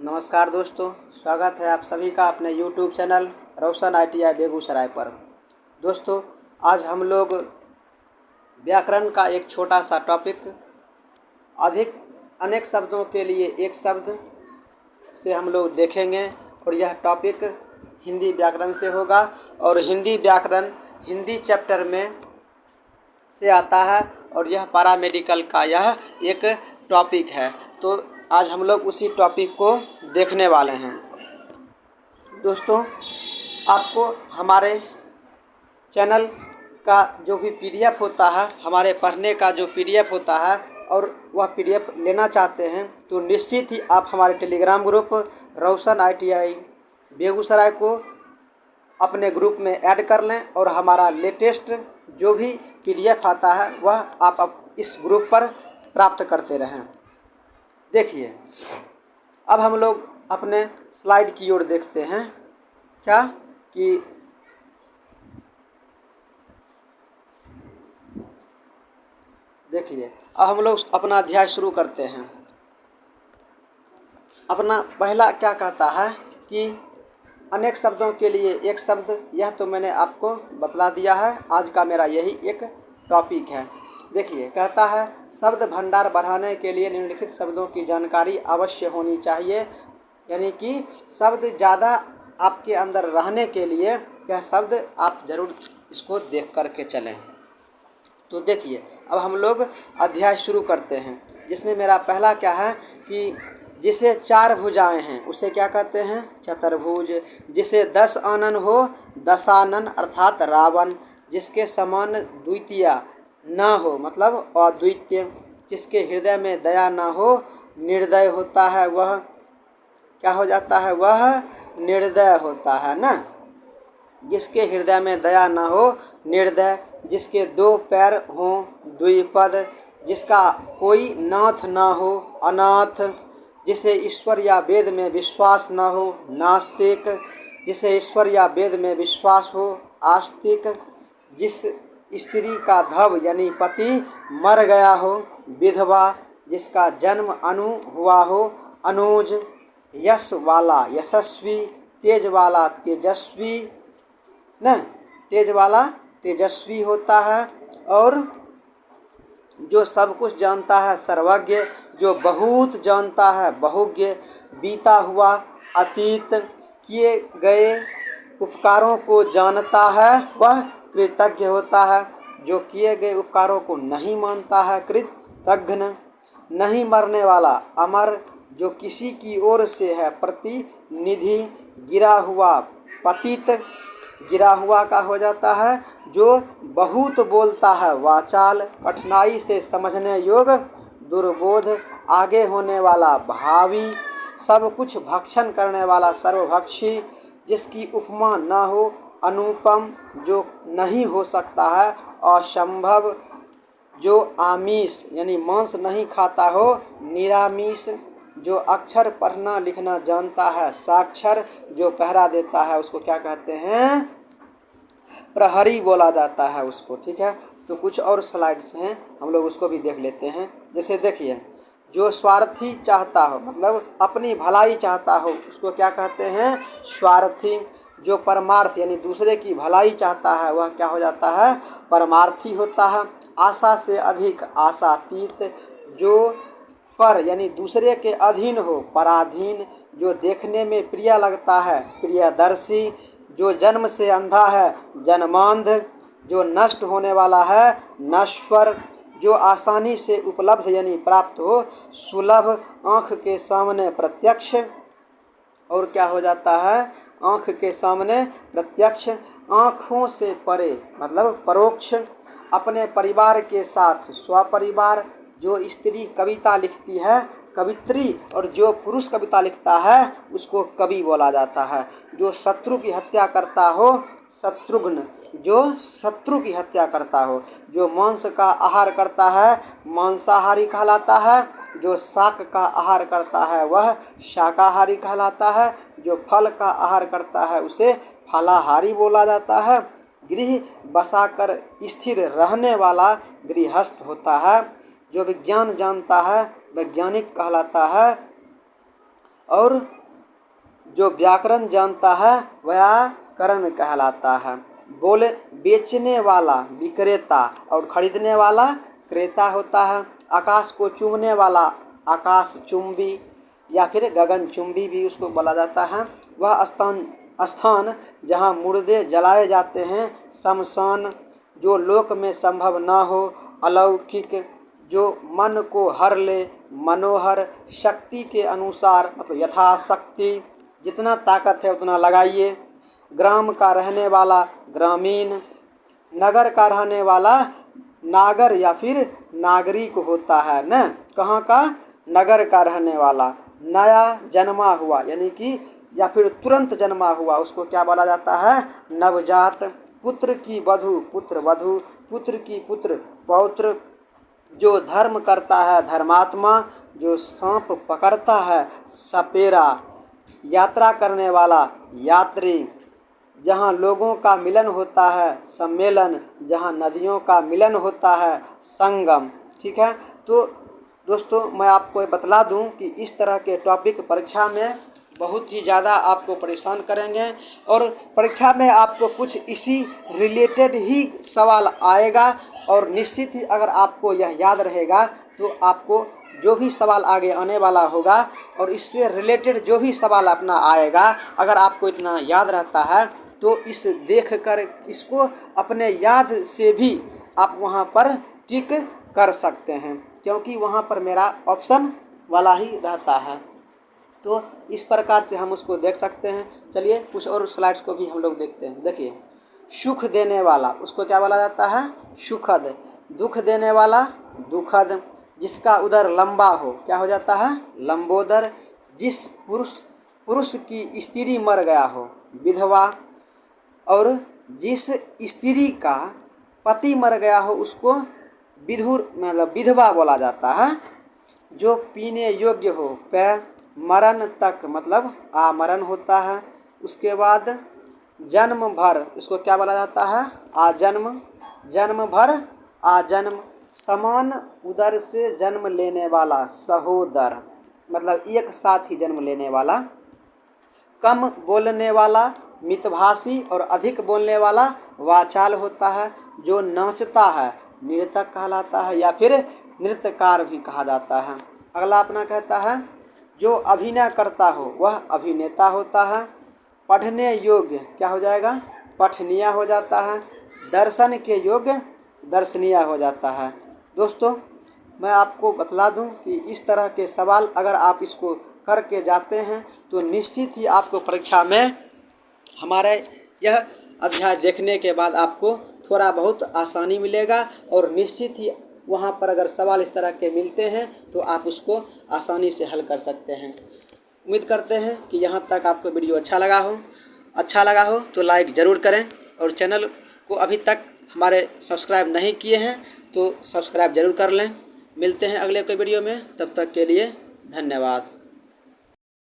नमस्कार दोस्तों, स्वागत है आप सभी का अपने YouTube चैनल रोशन ITI बेगूसराय पर। दोस्तों, आज हम लोग व्याकरण का एक छोटा सा टॉपिक अनेक शब्दों के लिए एक शब्द से हम लोग देखेंगे और यह टॉपिक हिंदी व्याकरण से होगा और हिंदी व्याकरण हिंदी चैप्टर में से आता है और यह पैरामेडिकल का यह एक टॉपिक है। तो आज हम लोग उसी टॉपिक को देखने वाले हैं। दोस्तों, आपको हमारे चैनल का जो भी PDF होता है, हमारे पढ़ने का जो PDF होता है और वह PDF लेना चाहते हैं तो निश्चित ही आप हमारे टेलीग्राम ग्रुप रोशन ITI बेगूसराय को अपने ग्रुप में ऐड कर लें और हमारा लेटेस्ट जो भी PDF आता है वह आप इस ग्रुप पर प्राप्त करते रहें। देखिए, अब हम लोग अपने स्लाइड की ओर देखते हैं क्या कि देखिए, अब हम लोग अपना अध्याय शुरू करते हैं। अपना पहला क्या कहता है कि अनेक शब्दों के लिए एक शब्द, यह तो मैंने आपको बतला दिया है। आज का मेरा यही एक टॉपिक है। देखिए, कहता है शब्द भंडार बढ़ाने के लिए निम्नलिखित शब्दों की जानकारी अवश्य होनी चाहिए। यानी कि शब्द ज़्यादा आपके अंदर रहने के लिए यह शब्द आप ज़रूर इसको देख कर के चलें। तो देखिए, अब हम लोग अध्याय शुरू करते हैं, जिसमें मेरा पहला क्या है कि जिसे 4 भुजाएं हैं उसे क्या कहते हैं? चतुर्भुज। जिसे 10 आनन हो दशानन अर्थात रावण। जिसके समान द्वितीय ना हो मतलब अद्वितीय। जिसके हृदय में दया ना हो निर्दय होता है, वह क्या हो जाता है? वह निर्दय होता है ना। जिसके हृदय में दया ना हो निर्दय। जिसके 2 पैर हों द्विपद। जिसका कोई नाथ ना हो अनाथ। जिसे ईश्वर या वेद में विश्वास न हो नास्तिक। जिसे ईश्वर या वेद में विश्वास हो आस्तिक। जिस स्त्री का धव यानी पति मर गया हो विधवा। जिसका जन्म अनु हुआ हो अनुज। यश वाला यशस्वी। तेज वाला तेजस्वी न तेज वाला तेजस्वी होता है। और जो सब कुछ जानता है सर्वज्ञ। जो बहुत जानता है बहुज्ञ। बीता हुआ अतीत। किए गए उपकारों को जानता है वह कृतज्ञ होता है। जो किए गए उपकारों को नहीं मानता है कृतघ्न। नहीं मरने वाला अमर। जो किसी की ओर से है प्रतिनिधि। गिरा हुआ पतित। गिरा हुआ का हो जाता है जो बहुत बोलता है वाचाल। कठिनाई से समझने योग्य दुर्बोध। आगे होने वाला भावी। सब कुछ भक्षण करने वाला सर्वभक्षी। जिसकी उपमा न हो अनुपम। जो नहीं हो सकता है असंभव। जो आमिष यानी मांस नहीं खाता हो निरामिष। जो अक्षर पढ़ना लिखना जानता है साक्षर। जो पहरा देता है उसको क्या कहते हैं? प्रहरी बोला जाता है उसको। ठीक है, तो कुछ और स्लाइड्स हैं, हम लोग उसको भी देख लेते हैं। जैसे देखिए, जो स्वार्थी चाहता हो मतलब अपनी भलाई चाहता हो उसको क्या कहते हैं? स्वार्थी। जो परमार्थ यानी दूसरे की भलाई चाहता है वह क्या हो जाता है? परमार्थी होता है। आशा से अधिक आशातीत। जो पर यानी दूसरे के अधीन हो पराधीन। जो देखने में प्रिय लगता है प्रियदर्शी। जो जन्म से अंधा है जन्मांध। जो नष्ट होने वाला है नश्वर। जो आसानी से उपलब्ध यानी प्राप्त हो सुलभ। आँख के सामने प्रत्यक्ष। और क्या हो जाता है? आँख के सामने प्रत्यक्ष। आँखों से परे मतलब परोक्ष। अपने परिवार के साथ स्वपरिवार। जो स्त्री कविता लिखती है कवित्री और जो पुरुष कविता लिखता है उसको कवि बोला जाता है। जो शत्रु की हत्या करता हो शत्रुघ्न। जो शत्रु की हत्या करता हो। जो मांस का आहार करता है मांसाहारी कहलाता है। जो शाक का आहार करता है वह शाकाहारी कहलाता है। जो फल का आहार करता है उसे फलाहारी बोला जाता है। गृह बसाकर स्थिर रहने वाला गृहस्थ होता है। जो विज्ञान जानता है वैज्ञानिक कहलाता है। और जो व्याकरण जानता है व्याकरण कहलाता है। बोले बेचने वाला विक्रेता और खरीदने वाला क्रेता होता है। आकाश को चूमने वाला आकाश चुंबी या फिर गगन चुंबी भी उसको बोला जाता है। वह स्थान जहाँ मुर्दे जलाए जाते हैं, शमशान। जो लोक में संभव ना हो, अलौकिक। जो मन को हर ले, मनोहर। शक्ति के अनुसार मतलब यथाशक्ति, जितना ताकत है उतना लगाइए। ग्राम का रहने वाला ग्रामीण। नगर का रहने वाला नागर या फिर नागरिक होता है न। कहाँ का? नगर का रहने वाला। नया जन्मा हुआ यानी कि या फिर तुरंत जन्मा हुआ उसको क्या बोला जाता है? नवजात। पुत्र की वधू पुत्र वधू। पुत्र की पुत्र पौत्र। जो धर्म करता है धर्मात्मा। जो सांप पकड़ता है सपेरा। यात्रा करने वाला यात्री। जहाँ लोगों का मिलन होता है सम्मेलन। जहाँ नदियों का मिलन होता है संगम। ठीक है, तो दोस्तों मैं आपको ये बतला दूं कि इस तरह के टॉपिक परीक्षा में बहुत ही ज़्यादा आपको परेशान करेंगे और परीक्षा में आपको कुछ इसी रिलेटेड ही सवाल आएगा। और निश्चित ही अगर आपको यह याद रहेगा तो आपको जो भी सवाल आगे आने वाला होगा और इससे रिलेटेड जो भी सवाल अपना आएगा, अगर आपको इतना याद रहता है तो इस देख कर इसको अपने याद से भी आप वहाँ पर टिक कर सकते हैं, क्योंकि वहाँ पर मेरा ऑप्शन वाला ही रहता है। तो इस प्रकार से हम उसको देख सकते हैं। चलिए कुछ और स्लाइड्स को भी हम लोग देखते हैं। देखिए, सुख देने वाला उसको क्या बोला जाता है? सुखद। दुख देने वाला दुखद। जिसका उदर लंबा हो क्या हो जाता है? लंबोदर। जिस पुरुष की स्त्री मर गया हो विधवा। और जिस स्त्री का पति मर गया हो उसको विधुर मतलब विधवा बोला जाता है। जो पीने योग्य हो पेय। मरण तक मतलब आमरण होता है। उसके बाद जन्म भर उसको क्या बोला जाता है? आजन्म। जन्म भर आजन्म। समान उदर से जन्म लेने वाला सहोदर, मतलब एक साथ ही जन्म लेने वाला। कम बोलने वाला मितभाषी और अधिक बोलने वाला वाचाल होता है। जो नाचता है नृतक कहलाता है या फिर नृत्यकार भी कहा जाता है। अगला अपना कहता है जो अभिनय करता हो वह अभिनेता होता है। पढ़ने योग्य क्या हो जाएगा? पठनीय हो जाता है। दर्शन के योग्य दर्शनीय हो जाता है। दोस्तों मैं आपको बतला दूं कि इस तरह के सवाल अगर आप इसको करके जाते हैं तो निश्चित ही आपको परीक्षा में हमारे यह अध्याय देखने के बाद आपको थोड़ा बहुत आसानी मिलेगा। और निश्चित ही वहाँ पर अगर सवाल इस तरह के मिलते हैं तो आप उसको आसानी से हल कर सकते हैं। उम्मीद करते हैं कि यहाँ तक आपको वीडियो अच्छा लगा हो तो लाइक ज़रूर करें। और चैनल को अभी तक हमारे सब्सक्राइब नहीं किए हैं तो सब्सक्राइब ज़रूर कर लें। मिलते हैं अगले कोई वीडियो में, तब तक के लिए धन्यवाद।